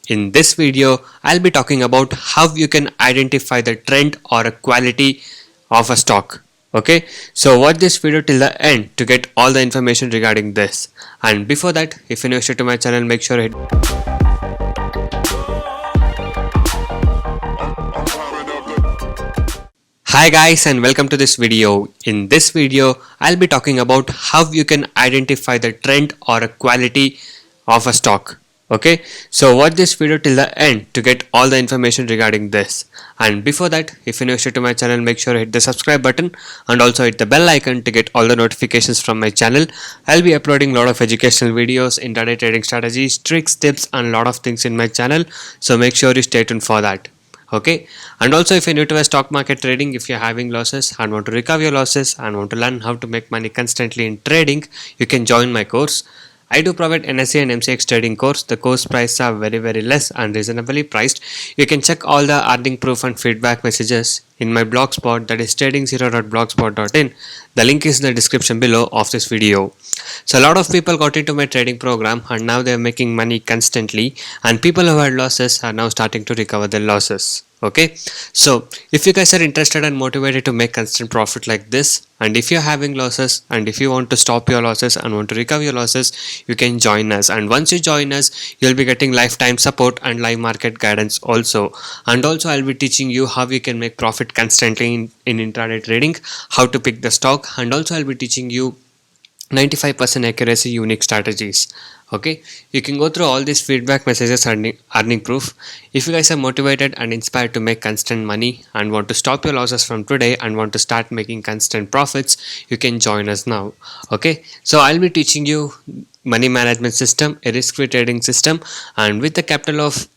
In this video, I'll be talking about how you can identify the trend or a quality of a stock. Okay, so watch this video till the end to get all the information regarding this. And before that, if you're new to my channel, make sure hit. Hi guys and welcome to this video. In this video, I'll be talking about how you can identify the trend or a quality of a stock. Okay, so watch this video till the end to get all the information regarding this. And before that, if you're new to my channel, make sure hit the subscribe button and also hit the bell icon to get all the notifications from my channel. I'll be uploading a lot of educational videos, intraday trading strategies, tricks, tips and a lot of things in my channel. So make sure you stay tuned for that. Okay, and also if you're new to stock market trading, if you're having losses and want to recover your losses and want to learn how to make money constantly in trading, you can join my course. I do provide NSE and MCX trading course. The course prices are very less and reasonably priced. You can check all the earning proof and feedback messages in my blogspot, that is trading0.blogspot.in. The link is in the description below of this video. So a lot of people got into my trading program and now they are making money constantly, and people who had losses are now starting to recover their losses. Okay, so if you guys are interested and motivated to make constant profit like this, and if you're having losses and if you want to stop your losses and want to recover your losses, you can join us. And once you join us, you'll be getting lifetime support and live market guidance also. And also I'll be teaching you how you can make profit constantly in intraday trading, how to pick the stock, and also I'll be teaching you 95% accuracy unique strategies. Okay, you can go through all these feedback messages and earning proof. If you guys are motivated and inspired to make constant money and want to stop your losses from today and want to start making constant profits, you can join us now. Okay, so I'll be teaching you money management system, a risk-free trading system, and with the capital of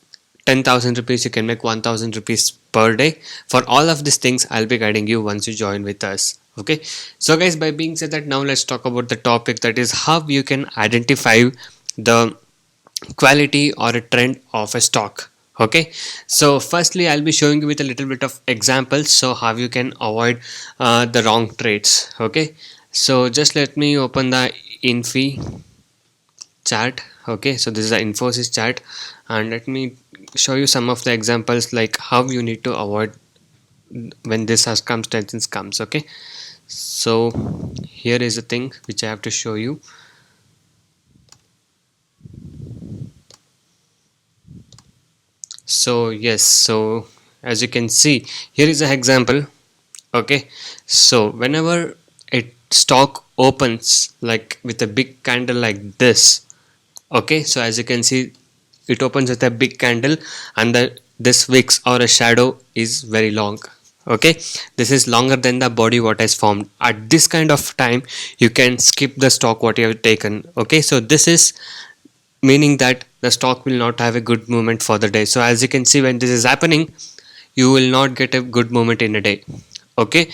10,000 rupees you can make 1,000 rupees per day. For all of these things I'll be guiding you once you join with us. Okay, so guys, by being said that, now let's talk about the topic, that is how you can identify the quality or a trend of a stock. Okay, so firstly I'll be showing you with a little bit of examples, so how you can avoid the wrong trades. Okay, so just let me open the Infi chart. Okay, so this is the Infosys chart, and let me show you some of the examples like how you need to avoid when this circumstances comes. Okay, so here is the thing which I have to show you. So yes, so as you can see, here is an example. Okay, so whenever a stock opens like with a big candle like this, okay, so as you can see, it opens with a big candle and this wicks or a shadow is very long. Okay, this is longer than the body what has formed. At this kind of time you can skip the stock what you have taken. Okay, so this is meaning that the stock will not have a good movement for the day. So as you can see, when this is happening, you will not get a good movement in a day. Okay,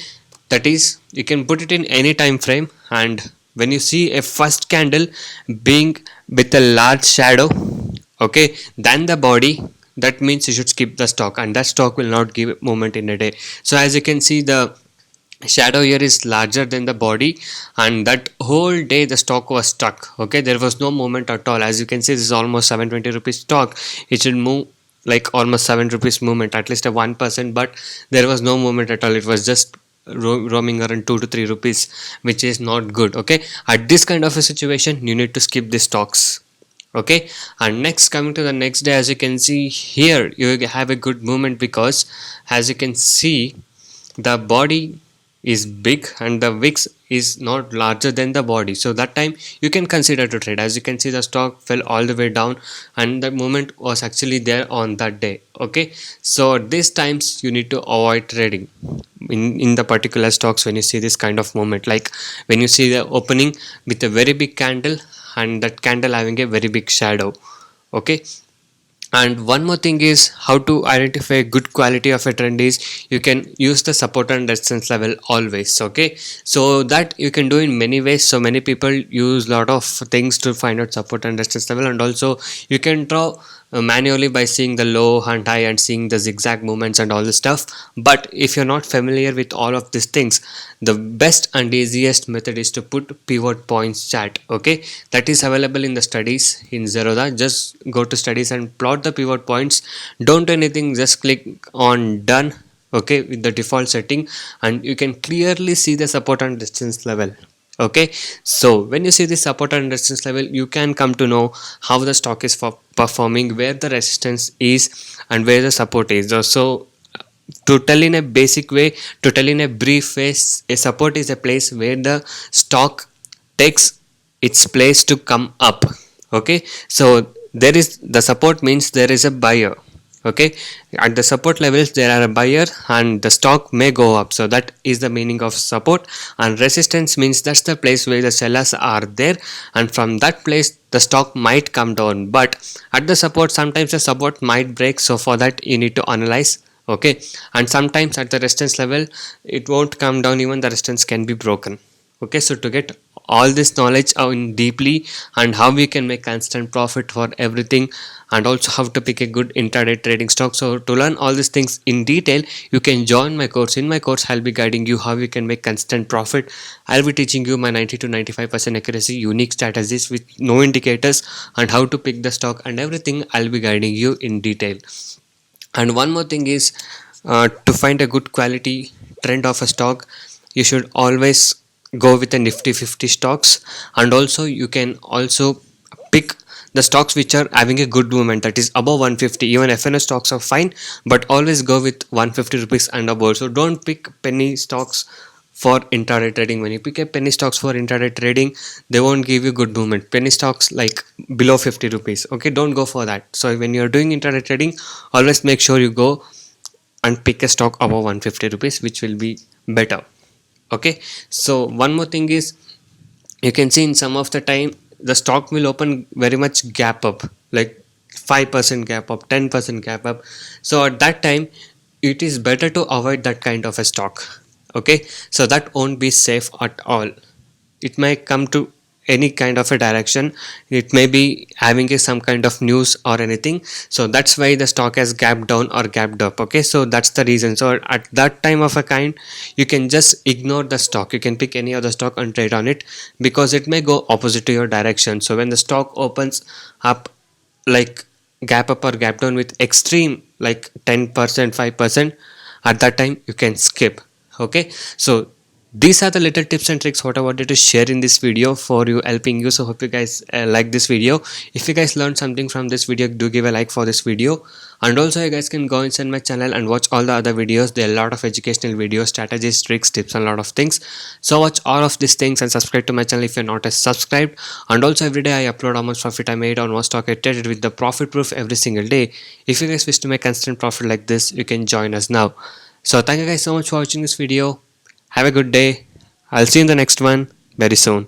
that is, you can put it in any time frame, and when you see a first candle being with a large shadow, okay, than the body, that means you should skip the stock, and that stock will not give movement in a day. So as you can see, the shadow here is larger than the body, and that whole day the stock was stuck. Okay, there was no movement at all. As you can see, this is almost 720 rupees stock. It should move like almost 7 rupees movement, at least a 1%, but there was no movement at all. It was just roaming around 2 to 3 rupees, which is not good. Okay, at this kind of a situation you need to skip the stocks. Okay, and next, coming to the next day, as you can see here, you have a good movement because as you can see, the body is big and the wicks is not larger than the body, so that time you can consider to trade. As you can see, the stock fell all the way down and the movement was actually there on that day. Okay, so at these times you need to avoid trading in the particular stocks when you see this kind of movement, like when you see the opening with a very big candle and that candle having a very big shadow. Okay, and one more thing is how to identify good quality of a trend is you can use the support and resistance level always. Okay, so that you can do in many ways. So many people use lot of things to find out support and resistance level, and also you can draw manually by seeing the low and high and seeing the zigzag movements and all this stuff. But if you're not familiar with all of these things, the best and easiest method is to put pivot points chart. Okay, that is available in the studies in Zerodha. Just go to studies and plot the pivot points. Don't do anything, just click on done, okay, with the default setting, and you can clearly see the support and resistance level. Okay, so when you see the support and resistance level, you can come to know how the stock is performing, where the resistance is and where the support is. So to tell in a basic way, to tell in a brief way, a support is a place where the stock takes its place to come up. Okay, so there is the support means there is a buyer. Okay, at the support levels there are a buyer and the stock may go up, so that is the meaning of support. And resistance means that's the place where the sellers are there, and from that place the stock might come down. But at the support, sometimes the support might break, so for that you need to analyze. Okay, and sometimes at the resistance level it won't come down, even the resistance can be broken. Okay, so to get all this knowledge in deeply, and how we can make constant profit for everything, and also how to pick a good intraday trading stock, so to learn all these things in detail, you can join my course. In my course I'll be guiding you how you can make constant profit. I'll be teaching you my 90 to 95% accuracy unique strategies with no indicators, and how to pick the stock and everything I'll be guiding you in detail. And one more thing is, to find a good quality trend of a stock, you should always go with the nifty 50 stocks. And also you can also pick the stocks which are having a good movement, that is above 150. Even FNO stocks are fine, but always go with 150 rupees and above. So don't pick penny stocks for intraday trading. When you pick a penny stocks for intraday trading, they won't give you good movement. Penny stocks like below 50 rupees, okay, don't go for that. So when you're doing intraday trading, always make sure you go and pick a stock above 150 rupees, which will be better. Okay, so one more thing is, you can see in some of the time the stock will open very much gap up, like 5% gap up, 10% gap up. So at that time it is better to avoid that kind of a stock. Okay, so that won't be safe at all. It may come to any kind of a direction, it may be having some kind of news or anything, so that's why the stock has gapped down or gapped up. Okay, so that's the reason. So at that time of a kind, you can just ignore the stock, you can pick any other stock and trade on it, because it may go opposite to your direction. So when the stock opens up like gap up or gap down with extreme like 10% 5%, at that time you can skip. Okay, so these are the little tips and tricks what I wanted to share in this video for you, helping you. So hope you guys like this video. If you guys learned something from this video, do give a like for this video. And also you guys can go inside my channel and watch all the other videos. There are a lot of educational videos, strategies, tricks, tips and a lot of things. So watch all of these things and subscribe to my channel if you're not subscribed. And also every day I upload how much profit I made on one stock I traded with the profit proof every single day. If you guys wish to make constant profit like this, you can join us now. So thank you guys so much for watching this video. Have a good day. I'll see you in the next one very soon.